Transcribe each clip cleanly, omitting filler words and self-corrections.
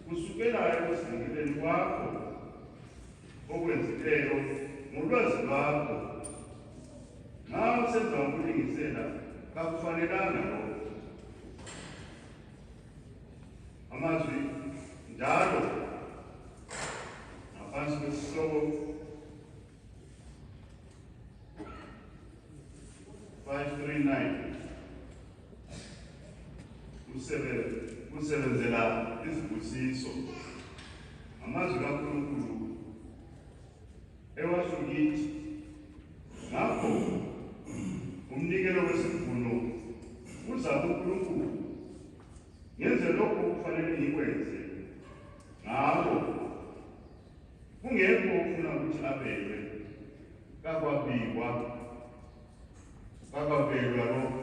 kusukela ekuzingeleni kwakho okwenzileyo ngolwazi lwakho. Nxa usenza ukulingisela kakufanelanga lokho. Amazwi njalo ngaphansi kwesihloko 539 kusebenzela izibusiso. Amazwi kaNkulunkulu ewasho kithi, ngakho umnikelo wesivuno uza kuNkulunkulu. Ngenze lokho kufanele ngikwenze ngako. Kungekho ofuna ukuthi abelwe, kakwabelwa lokho.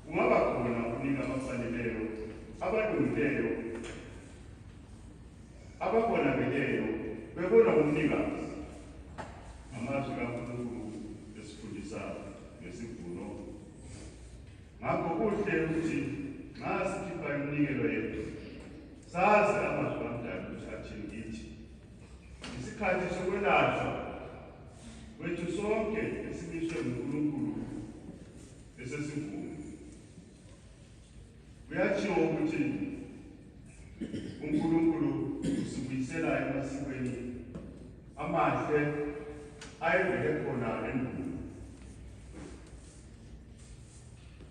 Kungaba khona ukunika abafaneleyo, abalungileyo, ababonakeleyo bebona umnikazi. Amazwi kaNkulunkulu esifundisa ngesivuno. Ngakho kuhle ukuthi nxa sikhipha iminikelo yethu sazi amazwi kaMdali ukuthi athini kithi. Isikhathi sokwelashwa kwethu sonke esimiswe nguNkulunkulu esesivuno. Kuyatshiwo ukuthi uNkulunkulu usibuyisela emasikweni amahle ayevele khona endulo.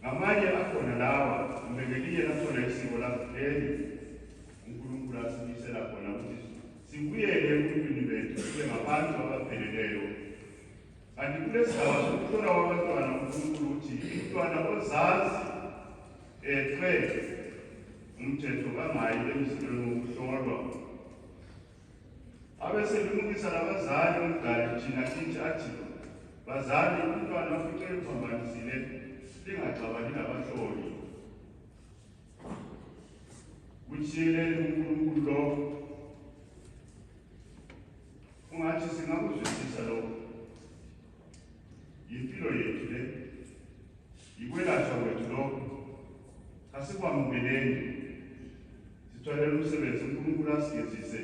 Ngamanye akhona lawa, ngelinye lakhona isiko lakudeni uNkulunkulu asibuyisela khona ukuthi sibuyele ebuntwini bethu sibe ngabantu abapheleleyo. Kanti kulesigaba sokuhlola kwabantwana uNkulunkulu uthi umntwana ozazi eqe umthetho kangayi emzilweni wokuhlolwa. Abeselumukisa labazali umdali thina kithi athi, bazali umntwana ofice ephambanisile lingaxabani nabahloli. Kutshiyeleni uNkulunkulu lokho. Ungathi singakuzwisisa lokho. Impilo yethu le, yikwelashwa kwethu lokho. Asikwamukeleni. Sithwalele umsebenzi uNkulunkulu asigezise.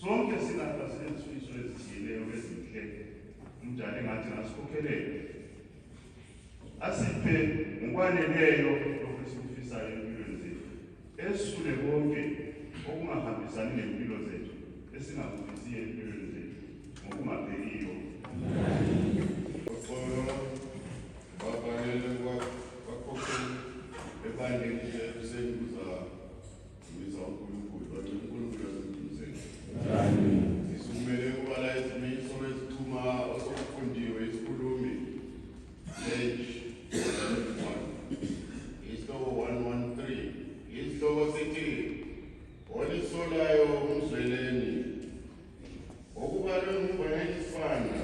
Sonke silapha sinezifiso ezithile ezinhle. Umdali engathi ngasikhokhelele. Asiphe ngokwaneleyo lokho esikufisayo empilweni zethu. Esule konke okungahambisani nempilo zethu, esingakufisiyo empilweni zethu ngokungabhekiyo. Bafanele bakhokhele ebandleni esenduza kubisa uNkulunkulu, uNkulunkulu asidumizele. Sisumele ukubala izimiso ezithuma osokufundiwe isikhulumi isihloko 113. Isihloko sithi olisolayo umzweleni, okubalwe nguBonelifana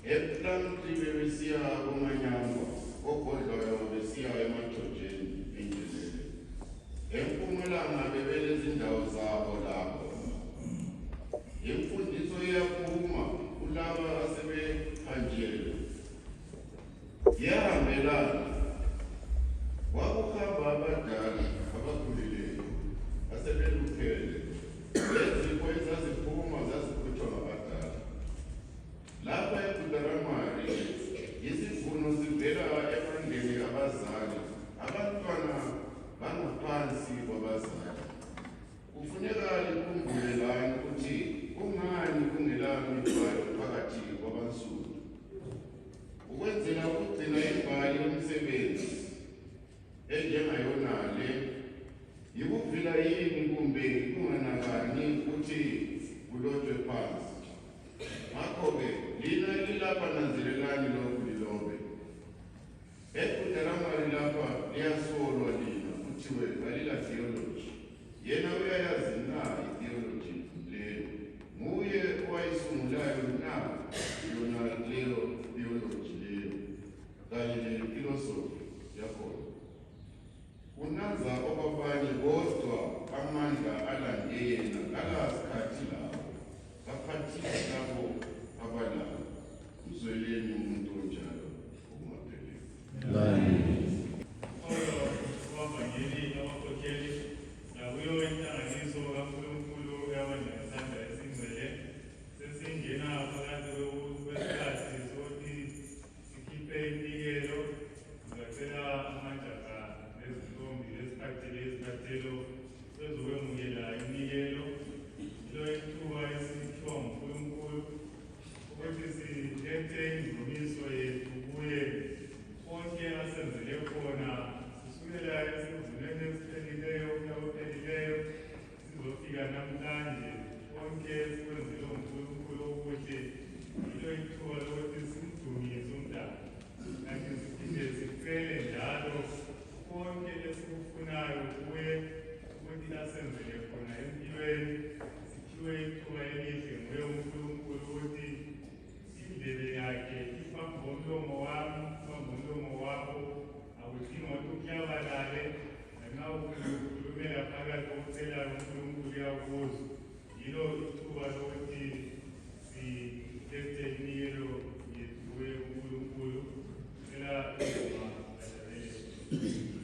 ePlamtree besiya koManyangwa, ogodlayo besiya eMajojeni endleleni. Empumalanga bebelezindawo zabo lapho. Imfundiso iyaphuma kulaba asebehanjelwe. Yahambelana wakuhamba abadala abakhulileyo asebeluphele. Lezipho ezaziphuma zazikhutshwa ngabadala. Lapha eBudaramari isivuno sivela ebandleni abazali, abantwana bangaphansi kwabazali. Kufuneka likhumbule lani ukuthi kungani kungelami ibhalo phakathi kwabansundu. Ukwenzela ukugcina imbali yomsebenzi enjengayonale, yikuvila yini kumbe kunganakani ukuthi kulotshwe phansi. Ngakho-ke lina lilapha nanzelelani lokhu lilonke. EBudaramari lapha liyasolwa lina kuthiwe alila theology. Yena uyayazi na itheology leyo? Nguye owayisungulayo na yona leyo theology leyo kanye nefilosofi yakhona. Kunanza obabanye kodwa amandla alande yena ngalasikhathi lawo baphathisa labo abalawo. Mzweleni umuntu onjalo Wabangeli abakhokheli nakuyo intanga sicela amajaha nezintombi leziphathelo bezokwemukela iminikelo ilo ithuba esiphiwa nguNkulunkulu ukuthi silethe indumiso yethu kuye konke asenzele khona sisukela esivuneni esiphelileyo umnyaka ophelileyo sizofika namhlanje konke sikwenzele uNkulunkulu ukuthi ilo ithuba lokuthi simdumise umdali kanti siphinde sicele njalo konke esikufunayo kuye ukuthi asenzele khona empilweni siphiwe ithuba elihle nguye uNkulunkulu ukuthi indlebe yakhe iphambi komlomo wami iphambi komlomo wakho akudingi ukuthi uklabalale lanxa ukhulumela phakathi kokucelayo uNkulunkulu uyakuzwa yilo ithuba lokuthi silethe iminikelo yethu kuye uNkulunkulu cela izima bajalele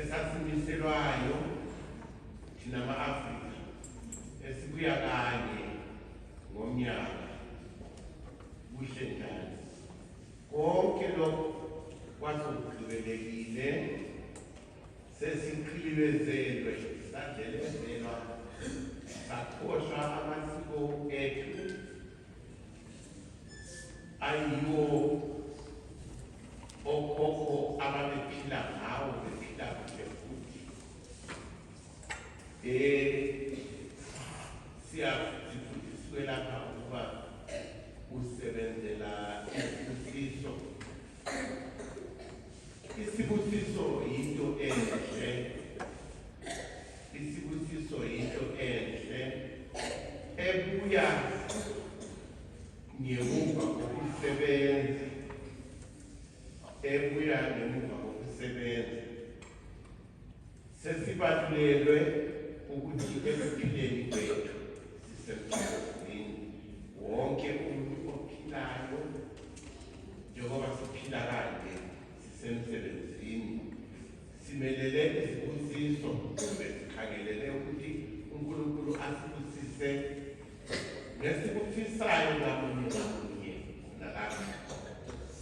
esasimiselwayo thina ama-Afrika esibuya kanye ngomnyaka kuhle njani konke lokho kwasokugqibelekile sesiqhilibezelwe sadlelezelwa sakhohlwa amasiko ethu ayiwo okhokho ababephila ngawo bephila kuhle futhi siyafundiswe lapha ukuba usebenzela isibusiso. Isibusiso yinto enhle, isibusiso yinto enhle ebuya ngemuva kokusebenza, ebuya ngemuva kokusebenza. Sesibalulekile sikholelwe ukuthi ekuphileni kwethu sisemsebenzini. Wonke umuntu ophilayo njengoba siphila kanje sisemsebenzini simelele isibusiso kumbe sikhangelele ukuthi uNkulunkulu asibusise nesikufisayo ngamunye ngamunye nalapha.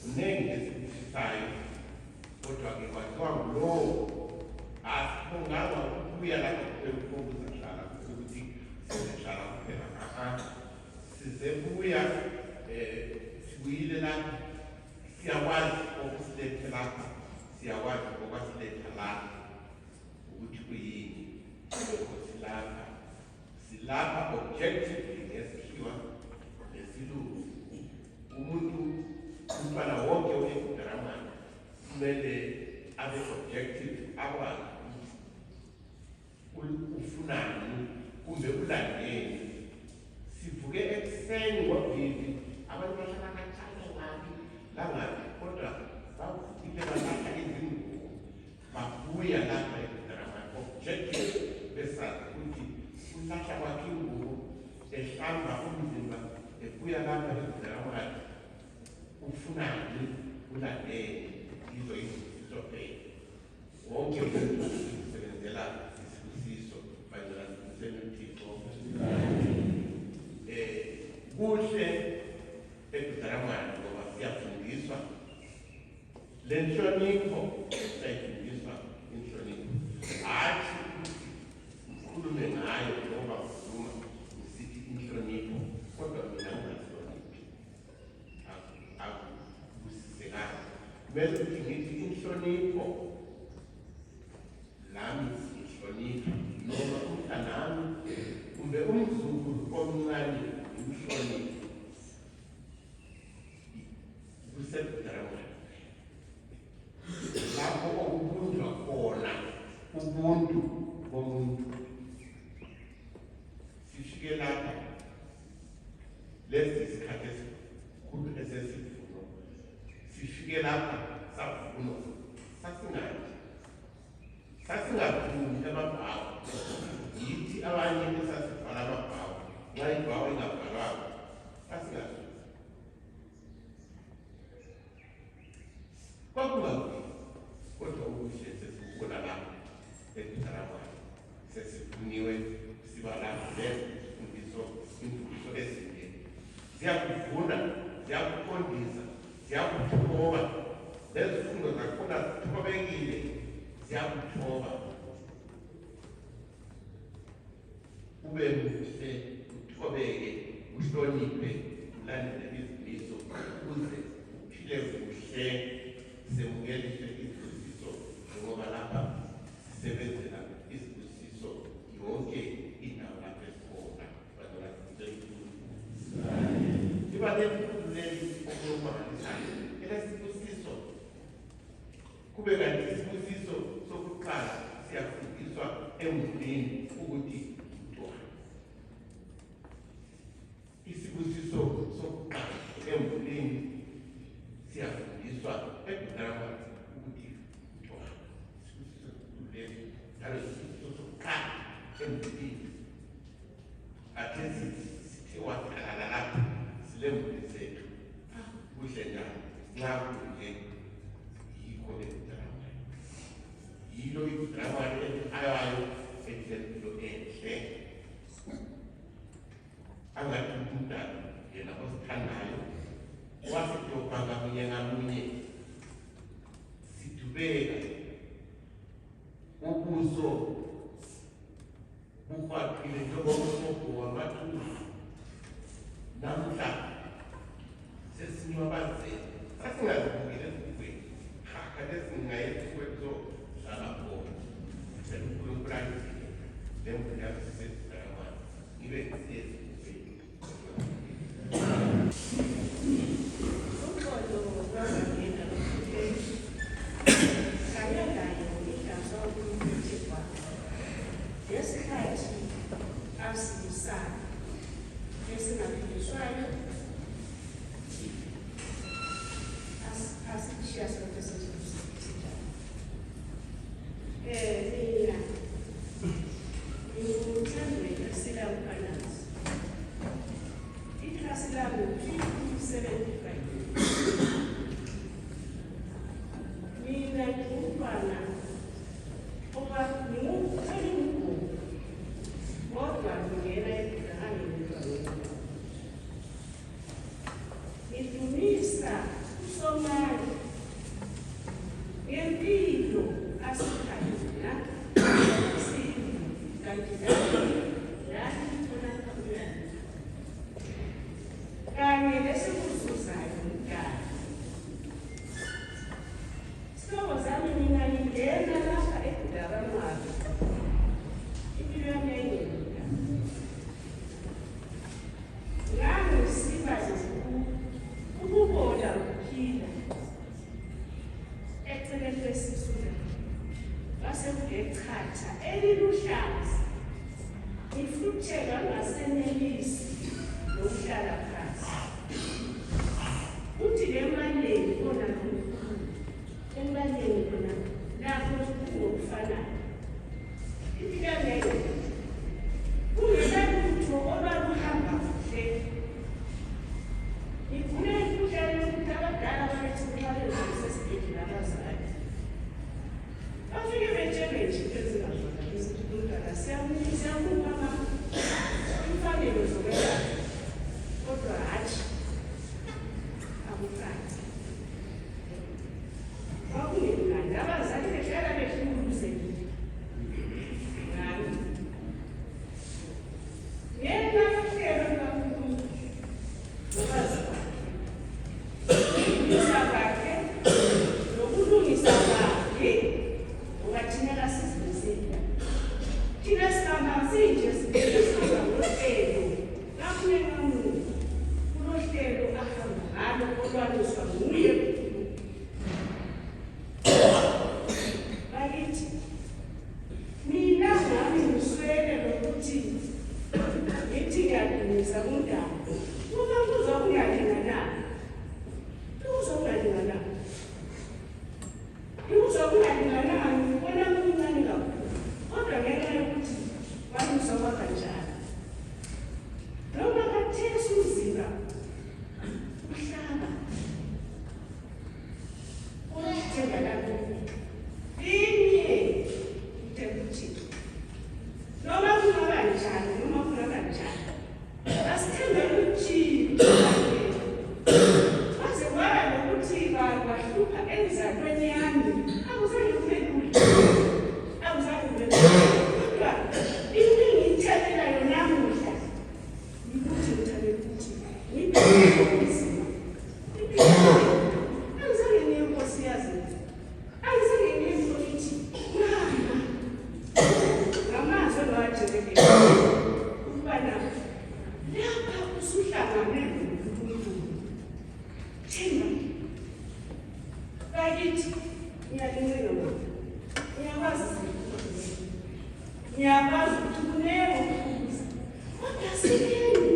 Kuningi esikufisayo kodwa-ke kwaziwa ngulowo asibonganga ukubuya lapha kuphela ukuthi sizohlala kuphela. Sizebuya sibuyile lapha, siyakwazi okusilethe lapha, siyakwazi okwasiletha lapha ukuthi kuyini. Lokho silapha objectively ngesikhiwa nesilungu. Umntwana wonke oseDramani kumele abe objective, akwazi ufunani kumbe ulandeni. Sivuke ekuseni ngovivi, abantu bahlala kancane ngaphi langaphi, kodwa bavukile balahla izingubo, babuya lapha eDramani objective, besazi ukuthi ulahla kwakhe ingubo, ehlamba umzimba, ebuya lapha eDramani ufunani, ulandeni. Yizo izibusiso phela. Wonke umuntu usebenzela isibusiso mayelana noMthixo. Kuhle eDramani ngoba siyafundiswa le nhlonipho, sayifundiswa inhlonipho. Hathi ukhulume ngayo ngoba ukhuluma usithi inhlonipho, kodwa mina ngingahloniphi, akubusisekanga. Kumele ukuthi ngithi inhlonipho lami ngihloniphe, noma umntanami kumbe umzukulu omncane umhloniphe. KuseDramani lapho okubunjwa khona ubuntu bomuntu. Sifike lapha lesi isikhathi esikhulu esesivuno, sifike lapha savuno sasingavuni amabhawu. Yithi abanye esasivala amabhawu, nxa ibhawu ingabhalwanga sasingavuni. Kwakungavuni, kodwa okuhle sesibona lapha eDramani, sesivuniwe siba lapha imfundiso ezinde. Ziyakuvuna, ziyakufundisa, ziyakuthoba. Lezifundo zakhona zithobekile, ziyakuthoba. Ube muhle, uthobeke, uhloniphe, ulandele izimiso ukuze uphile kuhle, semukeliswe izibusiso njengoba lapha sisebenzela izibusiso yonke indawo lapha esikhona. Iba nemfundo leli okumangalisayo elesibusiso. Kube kanti isibusiso sokuqala siyafundiswa emulini ukuthi uthola. Isibusiso sokuqala emulini siyafundiswa eDramani ukuthi uthola. Isibusiso sokuqala emulini athe sithe wahlala lapha silembuli zethu kuhle njani nxa kunje. Yikho eDramani, yilo iDramani elihayayo elilempilo enhle. Angathi umntana yena osithandayo wasitobha ngamunye ngamunye, sidubeka ubuso bukwaqile njengomsobho wamathumba. Namhla sesinwabazela, sasingazibukeli ezibukweni, khathesi ngingayezibukweni zohlala khona. uNkulunkulu angizile le mvula yami siseDramani ngibe ngisiyezibukweni. Mina kanye lesikuzuzayo umdala. Sihlobo zami mina ngingena lapha eBudaramali. Impilo yami yayingekho. Ngangisiba ukubona ukuphila. Eceleni kwesisula. Base kudechatha eliluhlaza. Ngifuthelwa ngasenelisi lokuhlala phansi. Uthi le maleni kona nomkhulu. Emaleni kona lapho ngokufanayo. Impilo ngeke. Kungelalutho olwaluhamba kuhle. Ngifune ukudla yokuthi abadala babethi kuqalele sesibhedlela abazali. Bafike betshele nje ezingazwakali ukuthi umntwana siyamupha imfanelo zokwelapha. Kodwa hatshi akuqali. Kwakungemnandi abazali behlala behlukuzekile. Ngani? Ngenxa yohlelo lukaNkulunkulu nolwazi bakhe nokulungisa kwakhe ngoba thina kasizimisele. Thina sihamba sinje sihamba ngohlelo. Kafuneka umuntu kulohlelo ahamba ngalo olwaliswa nguye. Bakithi mina ngami ngiswele lokuthi ngithi ngiyadumisa umndalo. Uma kuzokungalingana ngibona kumncane kakhulu. Kodwa ngenxa yokuthi wanisoba kanjani. Noma kathesi umzimba uhlaba. Uyithemba lapho. Linye ukuthi noma kungaba njani noma kungaba njani. Asithembele ukuthi waze kwaba nokuthi bahlupha enzalweni yami. Akuzange kube lula. Akuzange kube lula. Kodwa into engiyithathela yona namuhla yikuthi ngithathele ukuthi ngibheke ubuzima. Angizange ngiye enkosikazi. Angizange ngiye empoliti. Ngamazwi engiwajelekile. Ukubana lapha usuhlangane noNkulunkulu. Themba. Bakithi ngiyalincenga mama. Ngiyakwazi ukuthi kuneko ukukhuza. Kodwa singeni.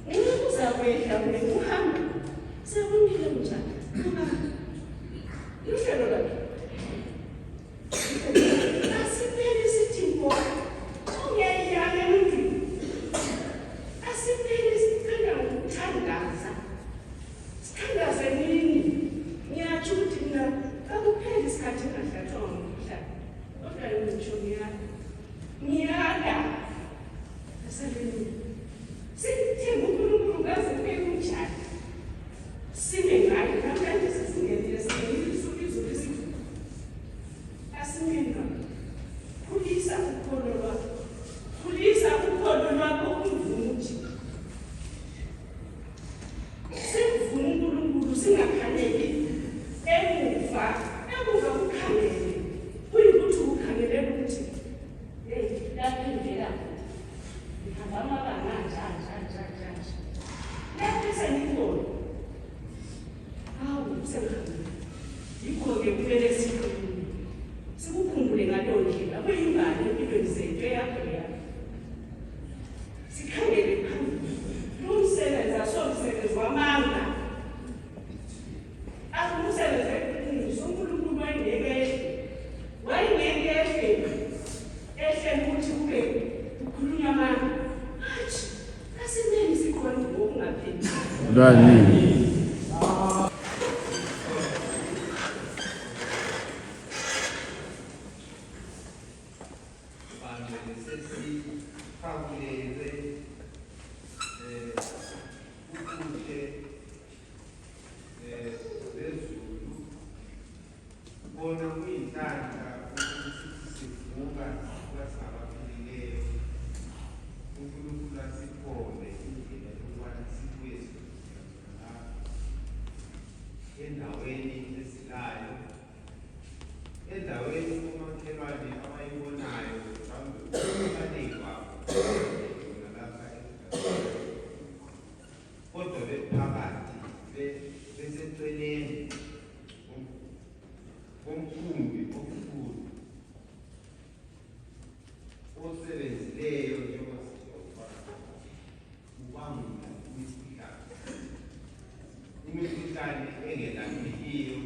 Ngibuza kwehla kule kuhamba. Sekungile njani? Uhlelo lakhe. Asipheli sithi mbo. Ungeyame emntwini. Asipheli sicela ukuthandaza. Sithandaze nini? Ngiyatsho ukuthi mina akupheli isikhathi engahlathwa ngomkhuhlane. Kodwa ngitsho ngiyala. Asaleni. Sithemba uNkulunkulu ngaze kube kunjani. Sime ngayo namhlanje sesingenile singizwe izulu lesifu. Asimeni khulisa ukholo lwakho. Khulisa ukholo lwakho umvunji. Sivune uNkulunkulu singakhaleli emuva kukhangele. Kuyikuthi ukhangele ukuthi lapho ngivela ngihamba amabanga njani. Lapho sengibona. Hawu sengihambile. Yikho-ke kumele sikukhumbule ngaleyo ndlela. Kuyingane empilweni zethu eyakho yakho. Sikhangele phambili. Lumsebenzi asomsebenzi wamanga. Umsebenzi eqiniso uNkulunkulu wayengeke ehle ukuthi kube kukhulunywa amanga. Hathi asimeni sikhona ngokungapheli. Bona kuyintanda ukuthi sivuka kwasabaphilileyo osebenzileyo njengoba siyofaka ubangula imikhuhlane engelaphekiyo,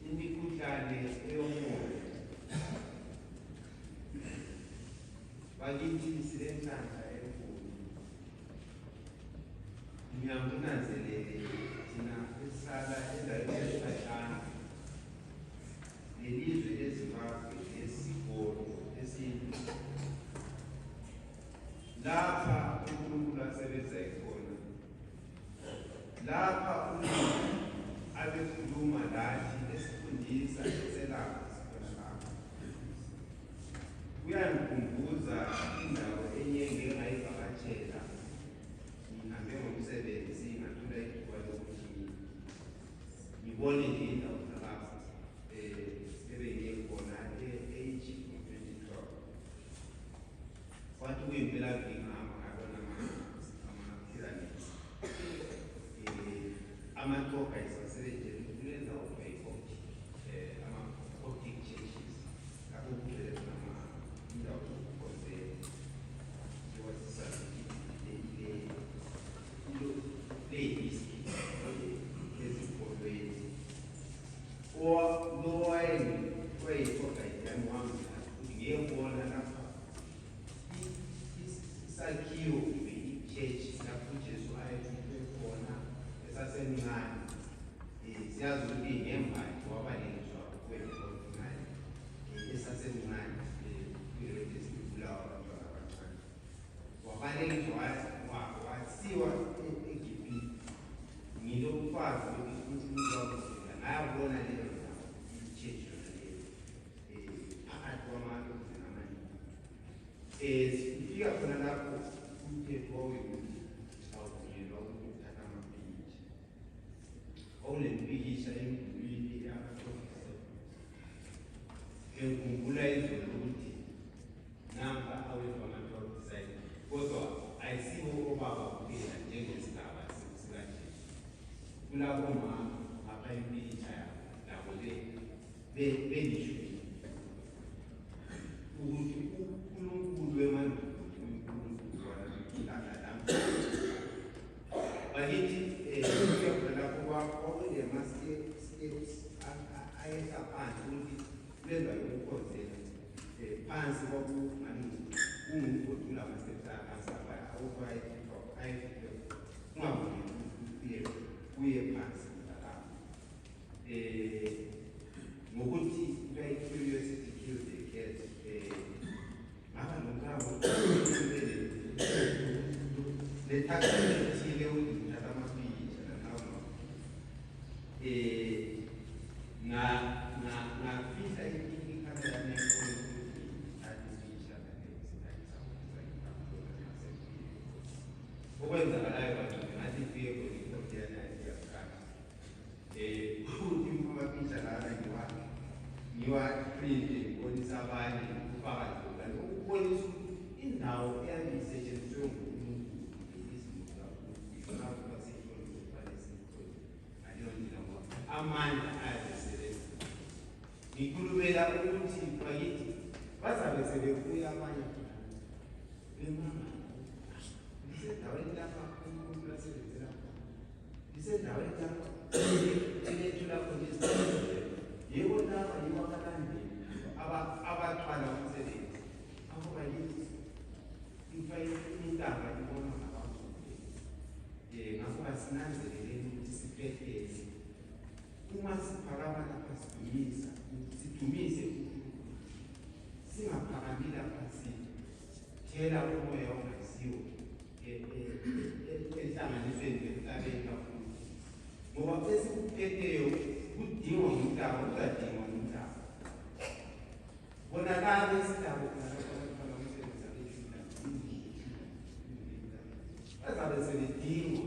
imikhuhlane eyomoya. Bakithi silenhlanhla enkulu. Ngiyakunanzelele thina esihlala endaweni yesikhashana lelizwe leZimbabwe lesikolo esinye. Lapha uNkulunkulu asebenza khona. Lapha uNkulunkulu abekhuluma lathi esifundisa eselapha sikhona lapha. Kuyangikhumbuza indawo enye engayivakatshela. Ngihambe ngomsebenzi ngathola ithuba lokuthi ngibone nje indawo zalapha ebengiye khona e-Egypt ngo-2012. Kwathi kuyimpelaviki ngihamba ngabona ama-pyramids. Amatoka isasebenzele kulenza okwayi-Coptic, ama-Coptic churches. Lapho kugcwele khona indawo zokukhonzela. Ley'history ezikolweni. Kwayitoka idami wami ukuthi ngiyebona lapha isakhiwo i-church lapho uJesu ayefike khona esasemncane. Siyazi ukuthi ngembathi wabalekiswa kwe-49 esasemncane kwi-rate esibulawa abantwana abancane. Wabalekiswa wasiwa eGibhithe. Ngilokwazi ukuthi uzawuzela ngayabona leyo ndawo i-church yona leyo phakathi kwamalokhu amaningi. Sifika khona lapho umthetho wawukuthi awuvunyelwa ukuthatha amapikitsha. Okunempikitsha emdulwini yabaprofesa. Ngikhumbula izolo ukuthi namba awethu ama-12 design kodwa ayisibo obaba kuphela njengesigaba sikanje. Kulabo mama apha impikitsha yabo labo belishumi ukuthi uNkulunkulu wemandulo uNkulunkulu wanamhlanje. Bakithi kuyakho lapho kwakunama-steps ayehla phansi ukuthi kulenza yokukhonzela. Phansi kungumgodula ama-steps ayefike ungavumi kuye phansi lapho. Ngokuthi curiosity kills the cat. Ngaba nomkabo lethakha elithile ukuthi ngithatha amapikitsha nanawo. Ngafihla ikhamera nekhono ukuthi ngithathe ipikitsha ngesikhathi okwenzakalayo bantu ngathi fike kuyikhokhela iyakhala. Ukuthi amapikitsha lana ngiwa-print ngibonisa abanye ubufakazi bokani ukubonisa ukuthi indawo eyabisetshenziswe nguNkulunkulu amandla ayasebenza. Ngikhulumela ukuthi bakithi bazabe sebebuya abanye bemanga. Isendaweni lapha uNkulunkulu asebenzela khona. Isendaweni lapha elethu lapho nje yebo laba yibo abalandeli abathwala umsebenzi. Abo bakithi intaba ibona ngabantu. Ngakho asinanzeleleni ukuthi siphethe. Uma siphakama lapha sidumise uNkulunkulu. Singaphakami lapha sithela umoya ongasiwo enhlanganisweni emhlabeni kakhulu. Ngoba esikuphetheyo kudingwa umhlaba, uzadingwa umhlaba. Bonakala isidabo bazabe sebedingwa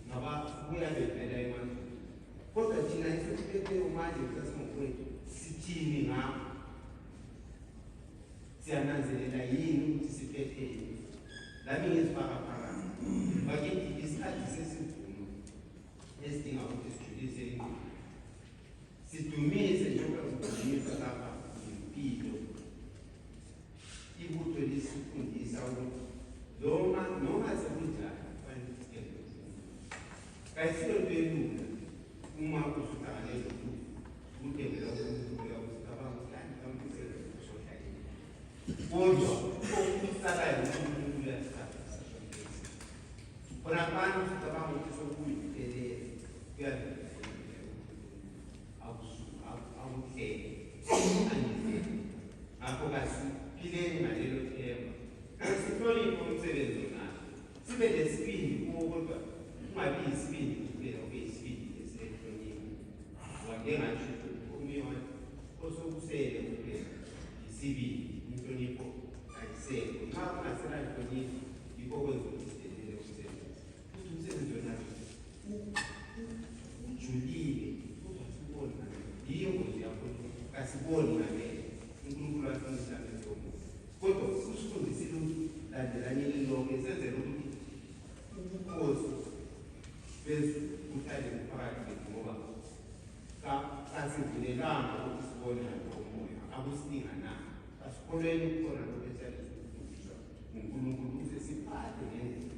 ngababuya bevela emandleni. Kodwa thina esikuphetheyo manje sasingokwethu sithini ngakho? Siyananzelela yini ukuthi siphetheni? Lami ngizifaka phakathi. Bakithi isikhathi sesivuno esidinga ukuthi sijulise ingqondo. Sidumise njengoba sidumisa lapha impilo. isifundisa ukuthi noma sekunjani kufanele sithembe kayisiyo into elula uma usuhlangane nomuntu uthembela uNkulunkulu uyacabanga ukuthi ngikamfisele usohlakile kodwa okusalayo uNkulunkulu uyasithatha khona abantu sicabanga ukuthi sokuyiphelele kuyadlula awuhlele angizeli ngakho kasiphileni ngalelo themba sihloniphe umsebenzi onayo sibe nesibindi kuwo kodwa ungabi yisibindi kuphela ube yisibindi esihloniphe wangengatsho umiyona osokusele kuphela yisibindi inhlonipho ayisekho nxa kungasela nhlonipho yikho kwenza ukuthi sidelele umsebenzi futhi umsebenzi onayo ujulile kodwa siboni yiyo ngozi yakho kasiboni ngamele uNkulunkulu afundisa ngesomo kodwa usifundisile ukuthi landelanyeni lonke senzele ukuthi ubukhosi besu buhlale phakathi kwethu ngoba kasivulelanga ukuthi sibone ngomoya akusininga asikholweni khona lokho esiyabe sikufundiswa nguNkulunkulu ukuze siphathe ngendlela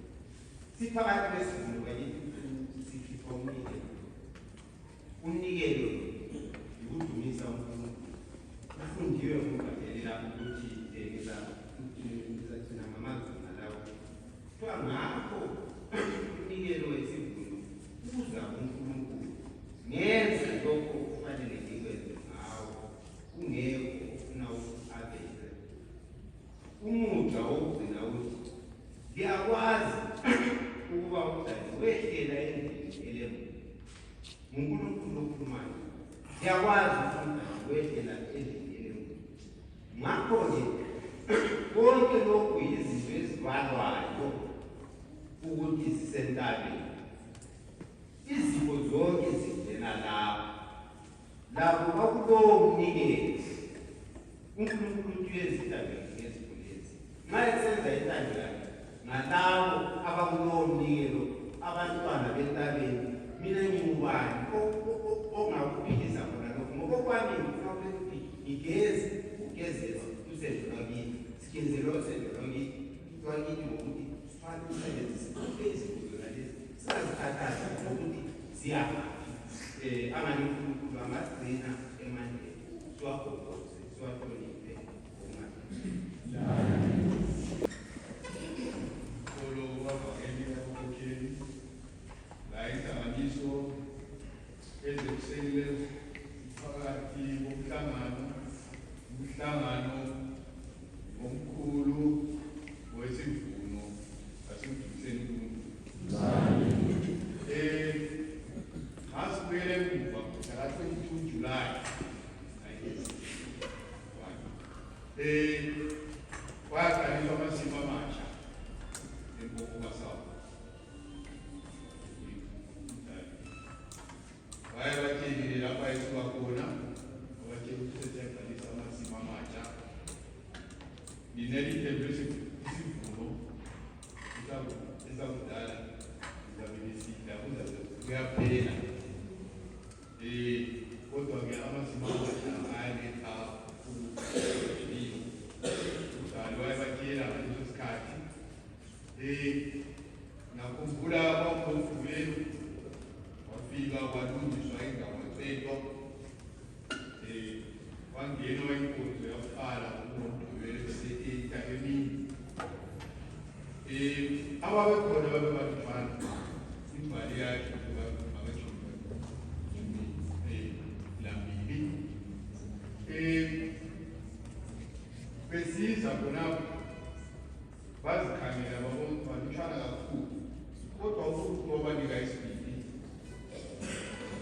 siphakathi kwesivuno kwakithi sikhipha umnikelo yikudumisa uNkulunkulu kufundiwe ngokubhadelela ukuthi ngizathina ngamazwi ngalawo kuthiwa ngakho umnikelo wesivuno uza kuNkulunkulu ngenza lokho kufanele ngikwenze ngawo kungekho ofuna ukuveza umuda wokugcina ukuthi ngiyakwazi ukuba udali wehlela endlini elemu nguNkulunkulu okhulumayo ngiyakwazi ukuthi wehlela endlini elemu ngakho-ke konke lokhu yizinto ezibalwayo ukuthi zisentabeni izipho zonke zivela lapho bakulowo mnikelo uNkulunkulu uthi ezintabeni ngezipho lezi nxa esenza intando yakhe ngalabo abakulowo mnikelo abantwana bentabeni mina ngingubani ongakuphikisa khona lokho ngoba kwami ngifuna ukuthi ngigeze ugezelwa usendo lwakithi sigezelwa usendo lwakithi ngokuthi sifane usebenzise izinto lezi singazikhathazi ngokuthi ziyahamba angani uNkulunkulu angagcina emandleni siwagobhoze siwahloniphe solo wavakeli abakhokheli la inhlanganiso ezekusele phakathi komhlangano omkhulu wesivuno sasemfundiseni uNkulunkulu. Ngasibuyele emuva ngomhla ka-22 July 1961 kwaqaliswa amasiko amasha eMpophoma South. Waye bathengile lapha esuka khona abathe ukuthi sesiyaqalisa amasiko amasha ninelithembe isivuno esakudala izabe lisidla kuyaphela kodwa-ke amasiko amasha ayaletha udali wayebatshela ngaleso sikhathi ngakhumbula kwamphofuvelo wafika kwalungiswa indawo ecetwa wangenwa inkonzo yakuqala ngomgqibelo bese-8 emini ababekhona babebalufana imbali yakhe lambili besiza khonapho bazikhangela balutshana kakhulu kodwa uNkulunkulu wabanika isibindi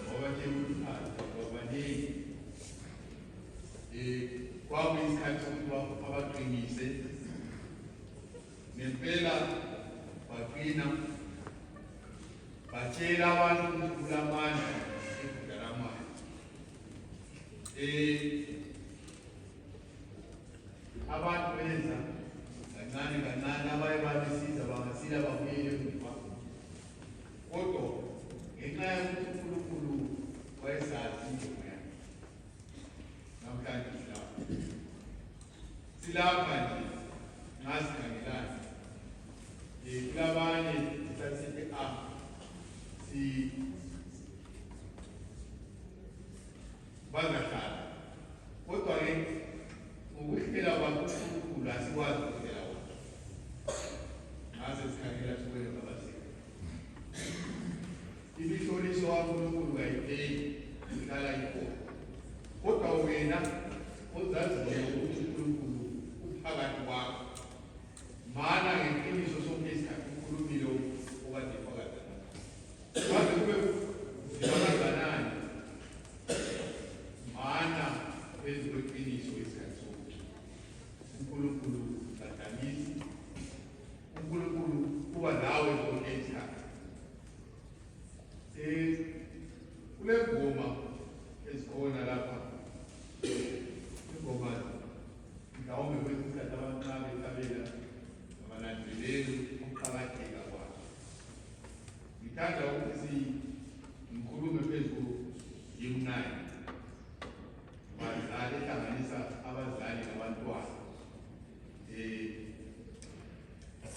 wabatshela ukuthi babanengi kwakuyisikhathi sokuthi abaqinise nempela baqina batshela abantu ukuthi kulamandla egudalamandla abantu benza kancane kancane abaye babesiza bangasila babuyele emuva kodwa ngenxa yokuthi uNkulunkulu wayesazi injongo yakhe namhlanje silapha nje nxa kulabanye sithathe si bazahlala kodwa-ke ukuhlela kwakho uNkulunkulu asikwazi ukuhlela kwakho ngaze sikhangela sikwele ngabasika imihloliso kaNkulunkulu kayipheli ihlala ikhona kodwa wena ozaziyo ukuthi uNkulunkulu uphakathi kwakho mana ngeqiniso sonke isikhathi ukhulumile okade phakathi kwaze kube zibakanganani mana phezu kweqiniso isikhathi sonke uNkulunkulu kadanisi uNkulunkulu kuba nawe zonke isikhathi kule ngoma ezikhona lapha ingoma mhlawumbe kwesinye isikhathi abancane betabela abalandeleli ukuqakatheka kwakho ngithanda ukuthi ngikhulume phezu yemnani bazali ehlanganisa abazali nabantwana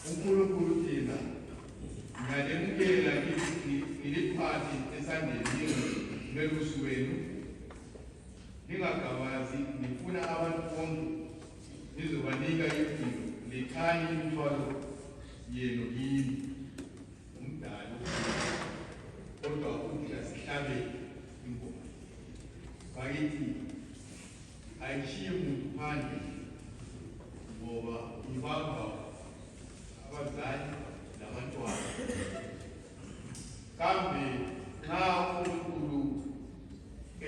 uNkulunkulu thina ngiyalemukela ngiliphathi esandleni ngelusu wenu ningagabazi ngifuna abantu bonke nizobanika impilo lethani imithwalo yenu yini umdali kodwa ukuthi asihlabele ingoma bakithi ayishiye muntu phandle ngoba ibamba abazali nabantwana kambe nxa uNkulunkulu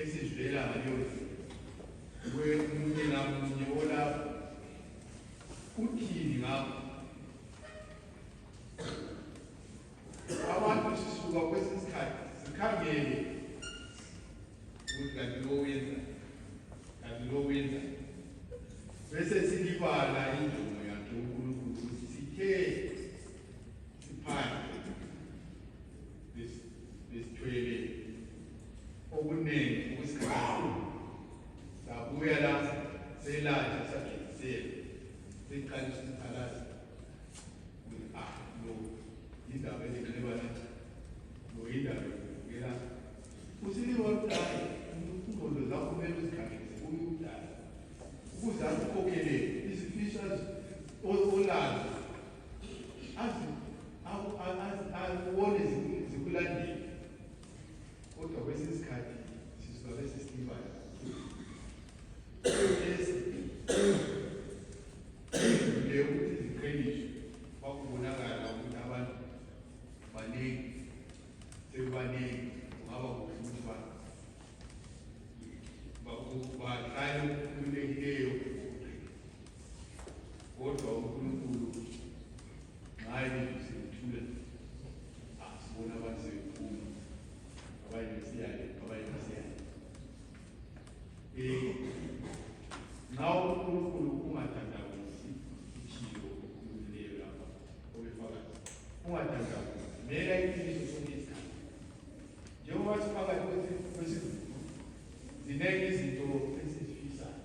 esivela ngaleyo munye namunye olapho uthini ngapho abantu sisuka kwesinye isikhathi sikhangele ukuthi kanti lo wenza bese silibala injongo yakhe uNkulunkulu ukuthi sithe siphandle besithwele okuningi okwesikhathi sabuya la selatha sagezisela seqalisa umphalazi lo indaba eziqhelebana lo indaba yokuvukela usiliwa kudala ingqondo zakho kumele uzikhangelise kuyo kudala ukuze akukhokhele izifiso olazo azibone zikulandela kodwa kwesinye isikhathi sisuka bese silibala le ukuthi ziqhelishwe kwakubonakala ukuthi abantu baningi sekubaningi kungaba kuhle ukuthi bahlale okukhululekileyo kodwa uNkulunkulu ngaye besekuthula asibona abantu sebephuma abanye besiyale nawo uNkulunkulu ungathandabuzi ikhilo okukhululeyo lapha obefakazi ungathandabuzi mela iqiniso sonke isikhathi njengoba siphakathi kwesivuno zinenge izinto esizifisayo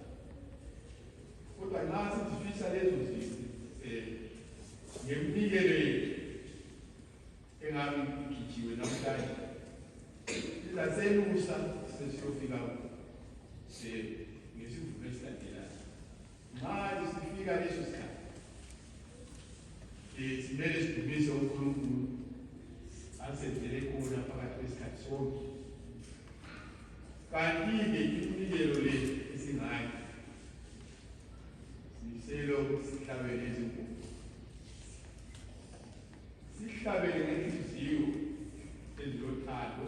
kodwa nxa sizifisa lezo zinto ngeminikelo yethu engabe igijiwe namhlanje sizaselusa sesiyofika ngesivuno esilandelayo nxa sifika leso sikhathi simele sidumise uNkulunkulu asenzele khona phakathi kwesikhathi sonke kanti-ke iminikelo le esingayo siyiselo sihlabele izinkuni sihlabele ngenhliziyo ezilothando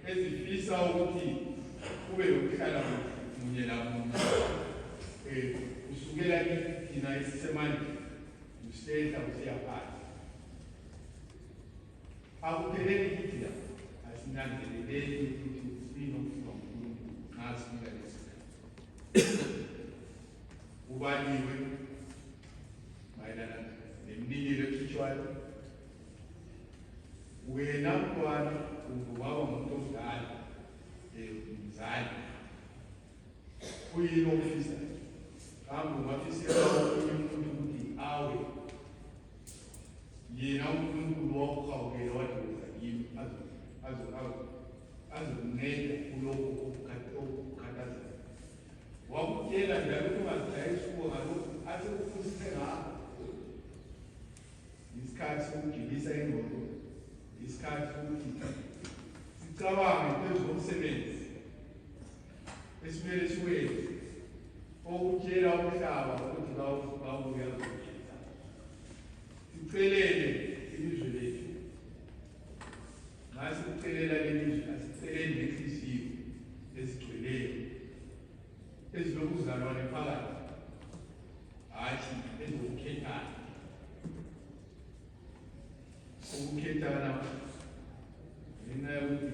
ezifisa ukuthi kube lokuhlala munye namunye kusukela thina esisemandleni usehla usiya phansi akupheleli kithi la asinanzeleleli ukuthi sinofuna uNkulunkulu nxa sifika lesikhathi ubaliwe mayelana neminikelo ekhitshwayo wena mntwana ungubaba ngumuntu omdala umzali kuyini ofisa kambe ungafisela omunye umuntu ukuthi awe isikhathi sokugilisa ingqondo, isikhathi sokuthi sicabange phezu komsebenzi esimele siwenze, okutshela umhlaba ukuthi bawubuya kuzokhetha. Sicelele ilizwe lethu. Nxa sikucelela lelizwe, asiceleni ngenhliziyo ezigcweleyo, ezilokuzalwane phakathi, hatshi ezokukhethana. Ukukhethana ngenxa yokuthi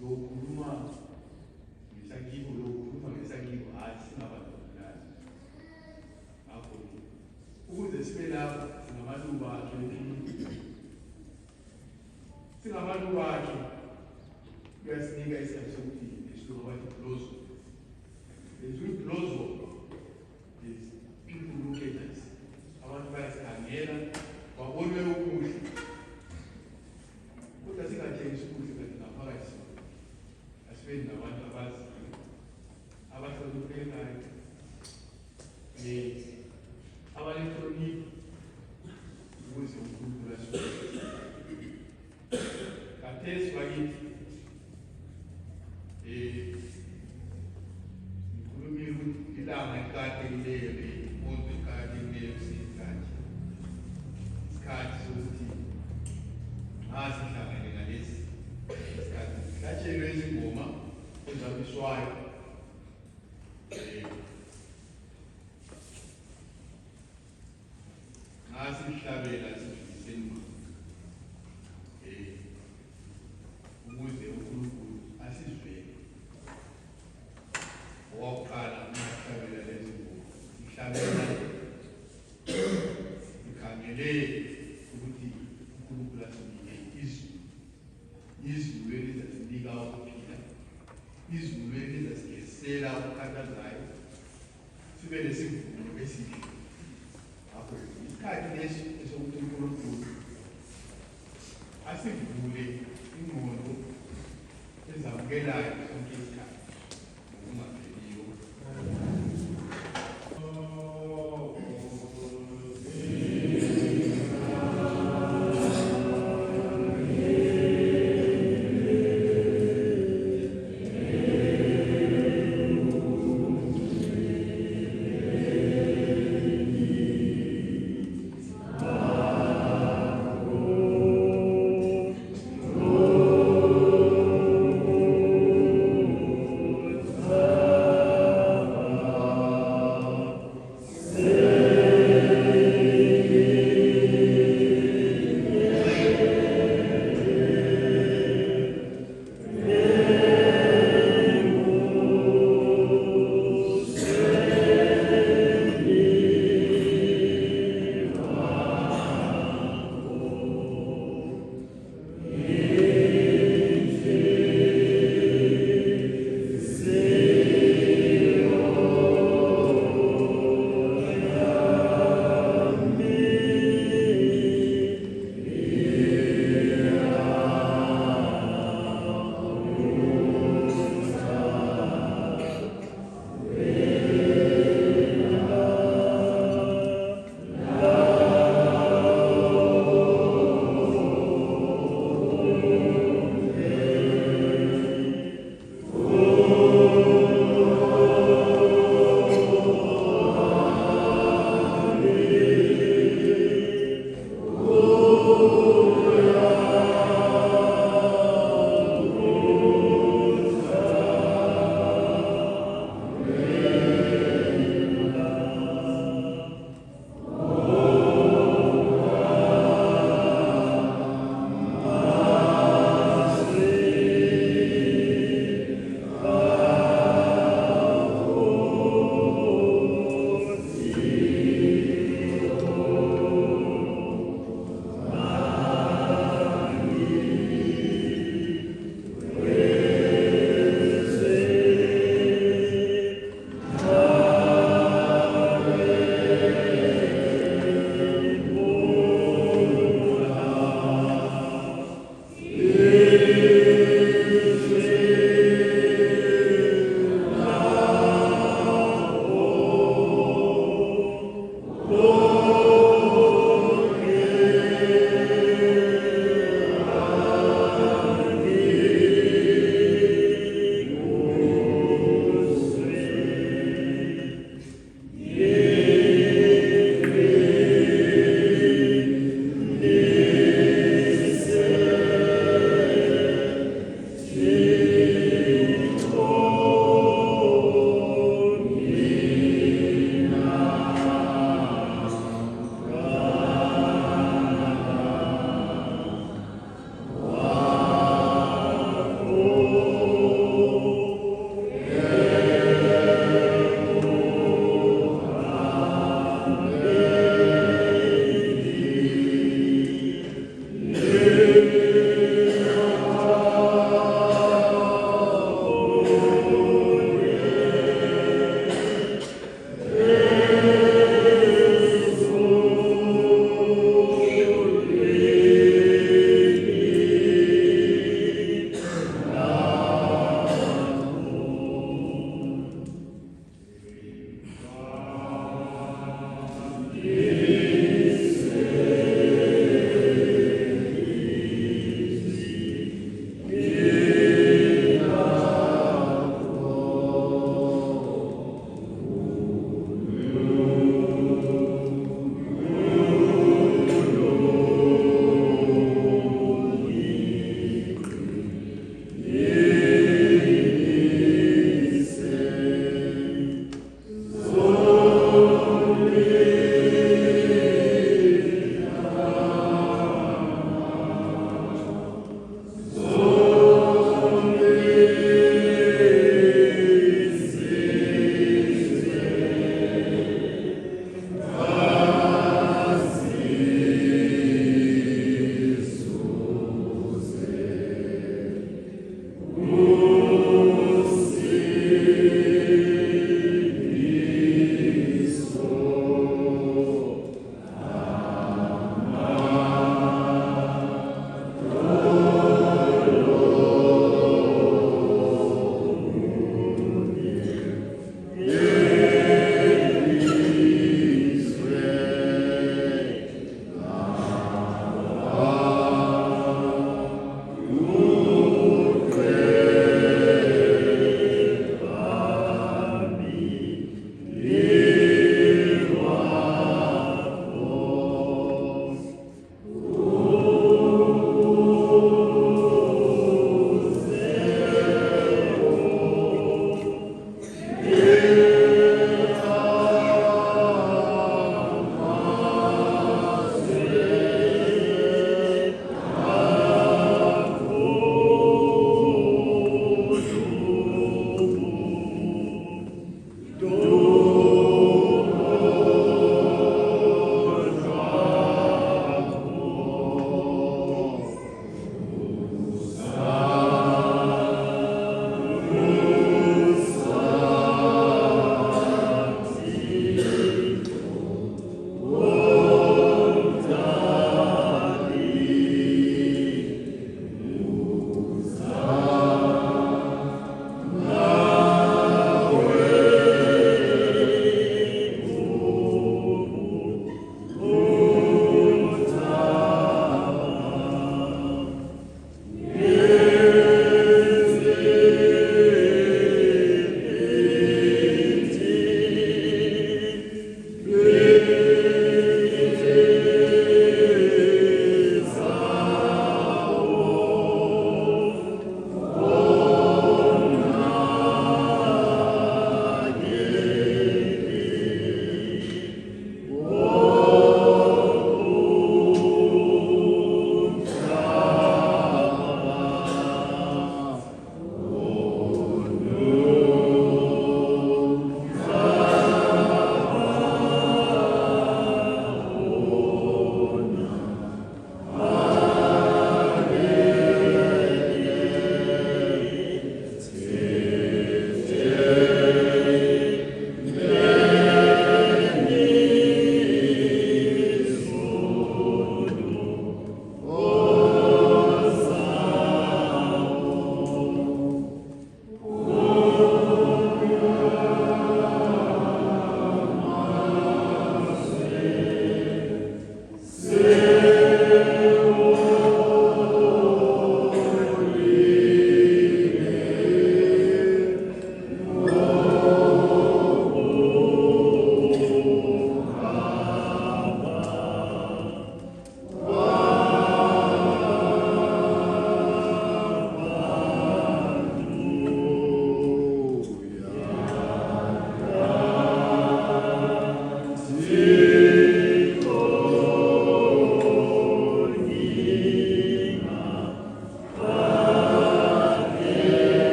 lokukhuluma ngesakibo, lokukhuluma ngesakibo, hatshi singabandlululayo. Ngakho ukuze sibe lapho singamaluba akhe ephilile. Singamaluba akhe kuyasinika isikhathi sokuthi esiluka bathi blozo. As we blozo, there's people who look at us. Abantu bayasikhangela, babone okuhle. Kodwa singathengisi ukuhle kanti ngaphakathi asibeni nabantu abaziyo, abahloniphekayo, abanenhlonipho ukuze uNkulunkulu asibonise. Khathesi bakithi ngikhulumile ukuthi ilanga eliqakathekileyo imoto eqakathekileyo kuseyisikhathi. Isikhathi sokuthi sihlangane ngalesi isikhathi sihlatshelwe izingoma ezabiswayo. Sihlabela sidluliseni ukuze uNkulunkulu asizwele. Owakuqala sihlabela lezi ngoma, sihlabela sikhangele ukuthi uNkulunkulu asinike izulu elizasinika ukuphila, izulu elizasigesela okukhathazayo, sibe nesivuno esihle. Isikhathi lesi esokuthi uNkulunkulu asivule ingqondo ezamukelayo sonke isikhathi ngokungapheliyo. Oh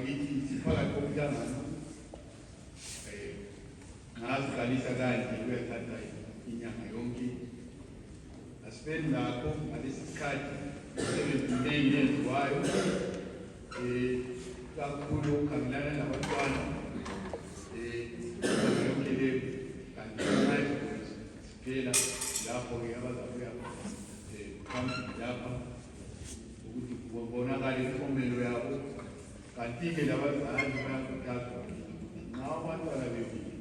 bakithi siphakathi komhlangano ngasiqalisa kanje kuyathatha inyanga yonke asibeni lakho ngalesi sikhathi imisebenzi miningi eyenziwayo kakhulu ukukhangelana nabantwana yonke leyo kanti siphela lapho-ke abazabuya phambili lapha ukuthi kubonakale impumelo yabo kanti-ke labazali bayakhuthazwa nxa abantwana bebili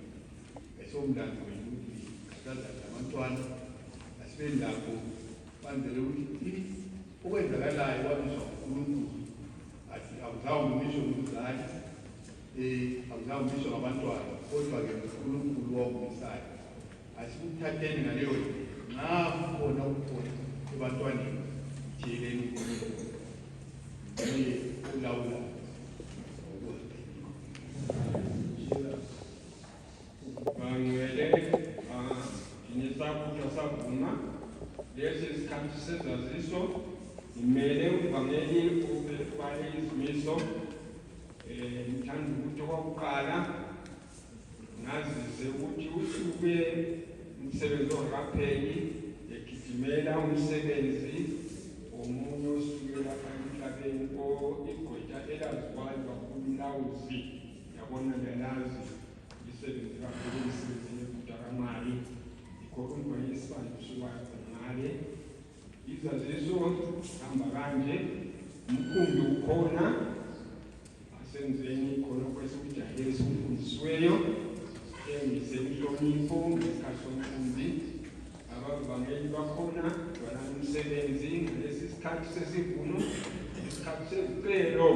esomlando wethu ukuthi asazali abantwana asibeni lakho kwenzele ukuthi okwenzakalayo kwamiswa uNkulunkulu athi awuzawumisho ngumzali awuzawumisho ngabantwana kodwa-ke uNkulunkulu wawumisayo asikuthatheni ngaleyo nxa kukhona ukukhona ebantwaneni jikeleni uNkulunkulu uye ulawula bangcwele nginisakutha savuma lesi isikhathi sezaziso ngimele uvangeli ubefale izimiso ngithanda ukuthi okokuqala ngazise ukuthi usuke umsebenzi ongakapheli egijimela umsebenzi omunye osukela emhlabeni igqwetha elaziwayo kakhulu umlawuzi yabona lelazi imisebenzi kakhulu imisebenzi yebutakamali ikhulunywa isibanje suwayo ngale izaziso hamba kanje umkhumbi ukhona asenzeni khona kwesokujayela esikufundisiweyo engise inhlonipho ngesikhathi somkhumbi abavangeli bakhona bana umsebenzi ngalesi sikhathi sesivuno isikhathi sezicelo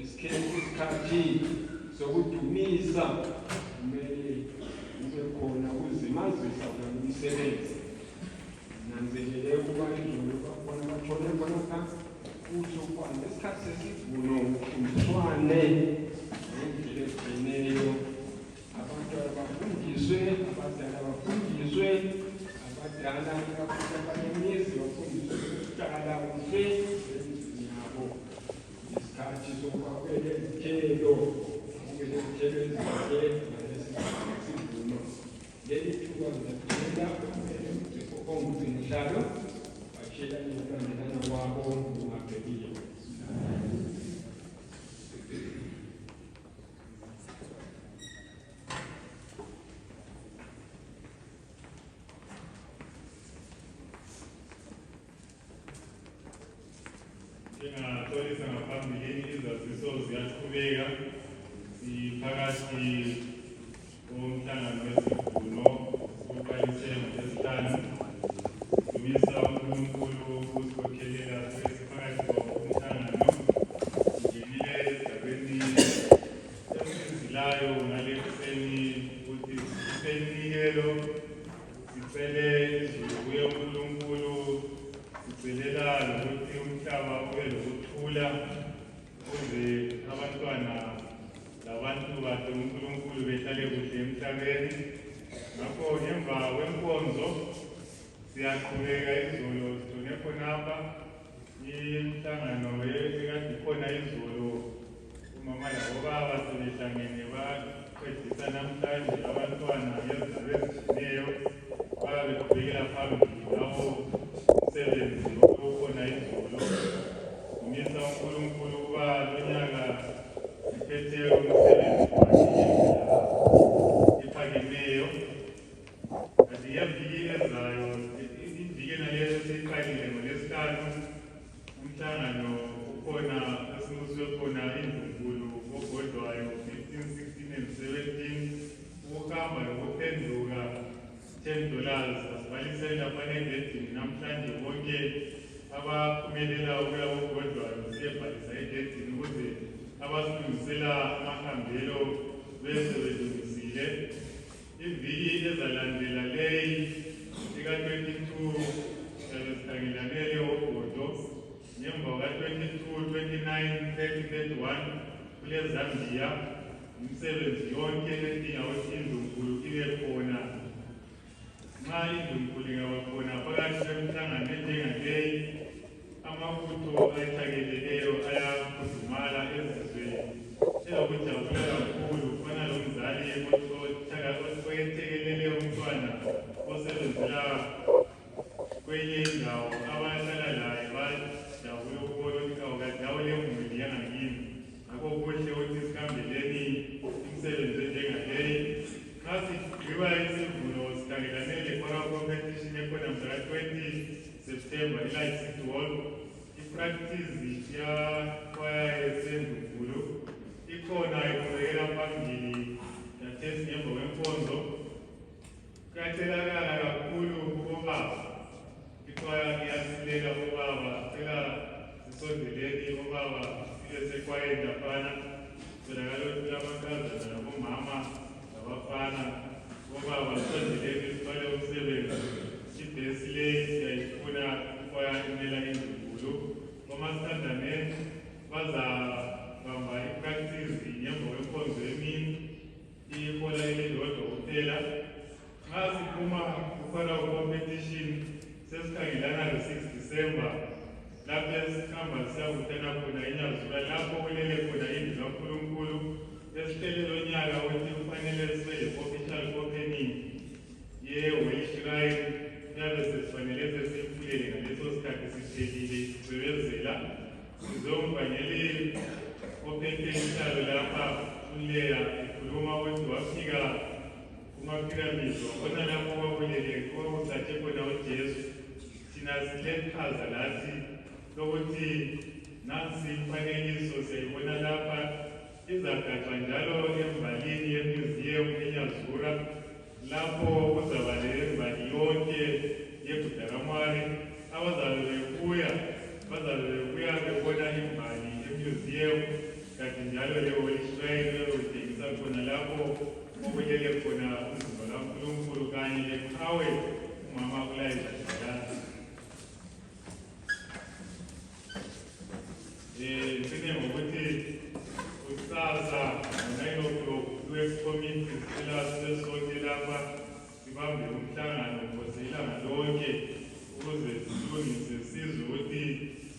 isikhathi sokudumisa kumele ube khona uzimazisa ngalo umsebenzi nanzelele ukuba indlu bakhona bathole khonapha uthi ukwana isikhathi sesivuno ufundiswane ngendlela eziqinileyo abantwana bafundiswe abadala bafundiswe abadala kakhulu abanemizi bafundiswe ukuhlala kuhle emizini yabo isikhathi sokwabela izithelo ukubela izithelo ezinhle ngalesi sivuno leli thuba ngizaphela ongumgcinihlalo batshela ukulandelana kwabo kungaphelile Ngingaxolisa ngaphambilini izaziso ziyaqhubeka siphakathi komhlangano wesivuno siwuqalise ngolwesihlanu dumisa uNkulunkulu ukusikhokhelela siphakathi komhlangano ngingenile esigabeni esizilayo ngale kuseni ukuthi sisenikelo sicele izulu kuye uNkulunkulu sicelela lokuthi umhlaba ube lokuthula ukuze abantwana labantu bakhe uNkulunkulu behlale kuhle emhlabeni. Ngakho ngemva kwenkonzo siyaqhubeka izolo sithone khonapha imihlangano ekade ikhona izolo umama labobaba sebehlangene baqedisa namhlanje abantwana ngezindaba ezitshiyeneyo babeqhubekela phambili lawo umsebenzi okhona izolo. Ngimisa uNkulunkulu ukuba lonyaka siphethe umsebenzi ephakemeyo kanti ngeviki ezayo iviki naleyo esiyiqalile ngolwesihlanu umhlangano ukhona esimuswe khona indunkulu ogodwayo 15, 16 and 17 ukuhamba nokuphenduka $10 asibalisela lapha egedini namhlanje bonke abaphumelela ukuya kogodwayo siyebhalisa egedini ukuze abasilungisela amahambelo bese belungisile. Iviki ezalandela leyi ika-22 sikhangelane ogodo ngemva ka-22, 29, 30, 31 kule Zambia imisebenzi yonke edinga ukuthi indunkulu ibe khona. Nxa indunkulu ingaba khona phakathi kwemihlangano enjengaleyi amabutho ayithakeleleyo ayakhudumala ezizweni ukujabula kakhulu kufana lomzali oyethekelele umntwana osebenzela kwenye indawo abahlala laye bajabule ukubona ukuthi kawukade awulemuli yangakini. Ngakho kuhle ukuthi sikhambeleni imisebenzi enjengaleyi. Nxa sigqiba isivuno sikhangelane le-choral competition ekhona mhla ka-20 September e-Lightsed Hall. I-practice yakwaya eSendukulu ikhona iqhubekela phambili yathesi ngemva kwenkonzo. Kuyacelakala kakhulu kubobaba, ikwaya iyasilela obaba, cela sisondeleni obaba sibe sekwayeni laphana. Tholakala ukuthi kulamankazana labomama labafana. Obaba sondeleni sithole umsebenzi. Ibhesi leyi siyayifuna ikwaya imela Indukulu. Omasithandane bazabamba ipractice ngemva kwenkonzo emini ihola elilodwa kuphela. Nxa siphuma kukhona competition sesikhangelana lo-6 December lapho esihamba siyabuthana khona eNyazula lapho kulele khona indlu kaNkulunkulu esihlele lo nyaka ukuthi kufanele sibe le-official opening ye-Holy Shrine. Kuyabe sesifanele sesiyifulele ngaleso sikhathi siphelile sisebenzela. Sizombangeli ophethe isihlalo lapha uLeya ekhuluma ukuthi wafika kumapiramidi wabona lapho kwakulele kwakusatshe khona uJesu. Thina sileqhaza lathi lokuthi nansi imfanekiso siyayibona lapha, izagadwa njalo embalini yemuseum eNyazura lapho kuzaba lembali yonke yeBudakamwari. Abazabe bebuya bazabe bebuya bebona imbali emuseum, kanti njalo le-Holy Shrine beyotshengisa khona lapho okulele khona umzimba kaNkulunkulu kanye leqhawe umama kulayidlala. Ngicine ngokuthi kusasa ngo-9 o'clock kwe-committee sicela sibe sonke lapha sibambe umhlangano phose ilanga lonke ukuze silungise sizwe ukuthi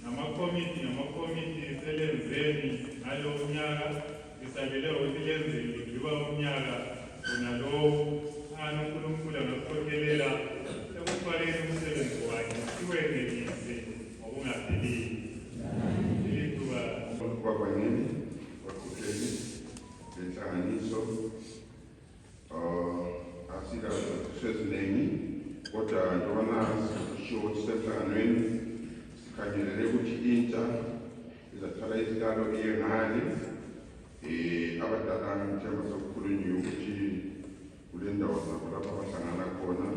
ngamakomiti selenzeni ngalo unyaka. Lisabele ukuthi lenzeni ligqiba umnyaka wona lowo. Ngani uNkulunkulu angasikhokelela ekuthwaleni umsebenzi wakhe siwenelise ngokungapheliyo. Kwabangeni bakhokheli lenhlanganiso asikaze seziningi kodwa ntobana sisho ukuthi senhlanganweni sikhangelele ukuthi intsha izathola isikalo iye ngale. Abadala ngithemba sokukhulunyiwe ukuthi kule ndawo zabo lapho abahlangana khona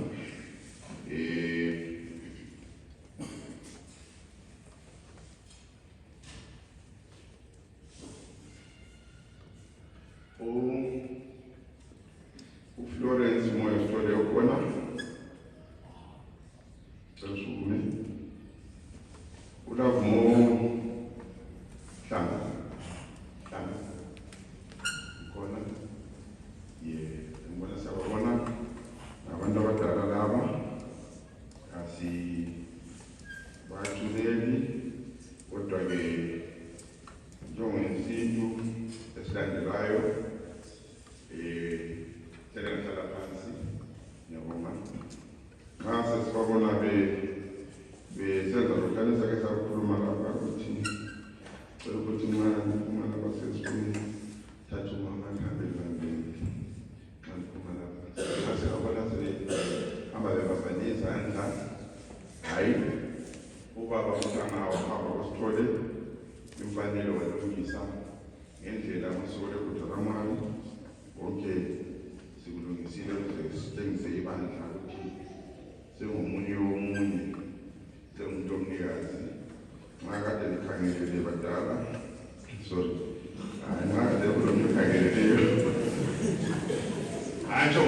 uFlorence Moyo sithole khona sesume uLavumo Hlanga khona ngibona siyababona abantu abadala laba asibajuleli kodwa-ke njengesintu esilandelayo hlala phansi ngiyabonga. Nxa sesibabona besenza lokhanisa ke sakukhuluma lapha ukuthi cela ukuthi umana basesifuni thatha umama lihambe lihambeni xa liphuma lapha. Siyabona sebehamba bebambane izandla. Hhayi ubaba uhlanga wahamba wasithole imfanelo walungisa ngendlela amasiko leBudakamwari wonke sikulungisile sitshengise ibandla ukuthi sengomunye womunye sengumuntu omnikazi. Nxa kade likhangelele badala sorry nxa kade kulo mntu khangeleleyo hatsho